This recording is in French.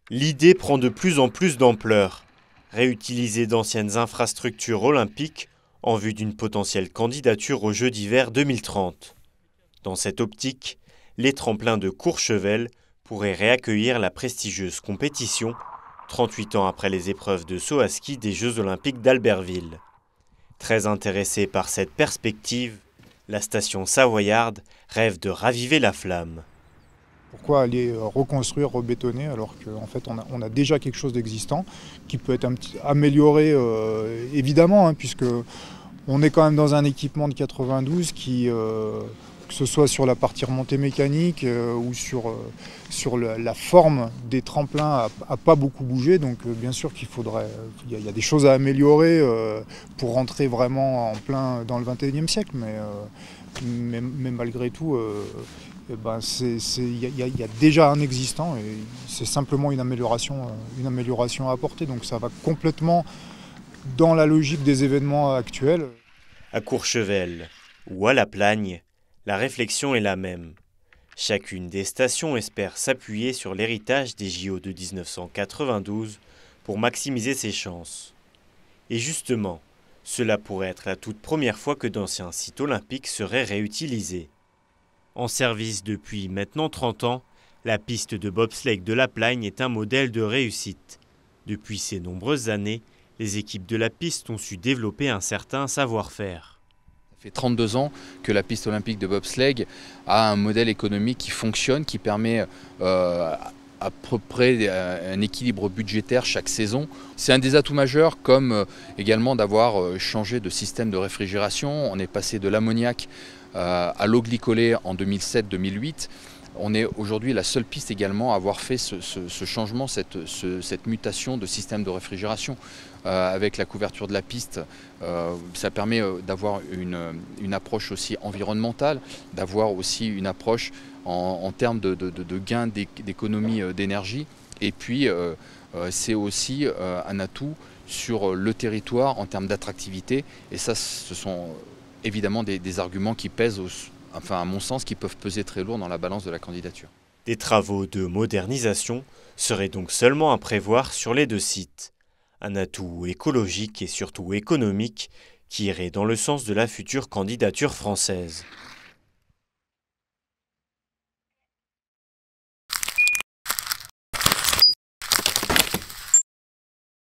L'idée prend de plus en plus d'ampleur. Réutiliser d'anciennes infrastructures olympiques en vue d'une potentielle candidature aux Jeux d'hiver 2030. Dans cette optique, les tremplins de Courchevel pourraient réaccueillir la prestigieuse compétition 38 ans après les épreuves de saut à ski des Jeux olympiques d'Albertville. Très intéressée par cette perspective, la station savoyarde rêve de raviver la flamme. Pourquoi aller reconstruire, rebétonner, alors qu'en fait on a déjà quelque chose d'existant qui peut être amélioré évidemment, hein, puisque on est quand même dans un équipement de 92 qui, que ce soit sur la partie remontée mécanique ou sur la forme des tremplins, a pas beaucoup bougé. Donc bien sûr il y a des choses à améliorer pour rentrer vraiment en plein dans le 21e siècle, mais malgré tout, il y a déjà un existant et c'est simplement une amélioration à apporter. Donc ça va complètement dans la logique des événements actuels. À Courchevel ou à La Plagne, la réflexion est la même. Chacune des stations espère s'appuyer sur l'héritage des JO de 1992 pour maximiser ses chances. Et justement, cela pourrait être la toute première fois que d'anciens sites olympiques seraient réutilisés. En service depuis maintenant 30 ans, la piste de bobsleigh de La Plagne est un modèle de réussite. Depuis ces nombreuses années, les équipes de la piste ont su développer un certain savoir-faire. Ça fait 32 ans que la piste olympique de bobsleigh a un modèle économique qui fonctionne, qui permet à peu près un équilibre budgétaire chaque saison. C'est un des atouts majeurs, comme également d'avoir changé de système de réfrigération. On est passé de l'ammoniac à l'eau glycolée en 2007-2008. On est aujourd'hui la seule piste également à avoir fait ce changement, cette mutation de système de réfrigération. Avec la couverture de la piste, ça permet d'avoir une approche aussi environnementale, d'avoir aussi une approche en termes de gains d'économie d'énergie. Et puis, c'est aussi un atout sur le territoire en termes d'attractivité. Et ça, ce sont évidemment des arguments qui pèsent, à mon sens, qui peuvent peser très lourd dans la balance de la candidature. Des travaux de modernisation seraient donc seulement à prévoir sur les deux sites. Un atout écologique et surtout économique qui irait dans le sens de la future candidature française.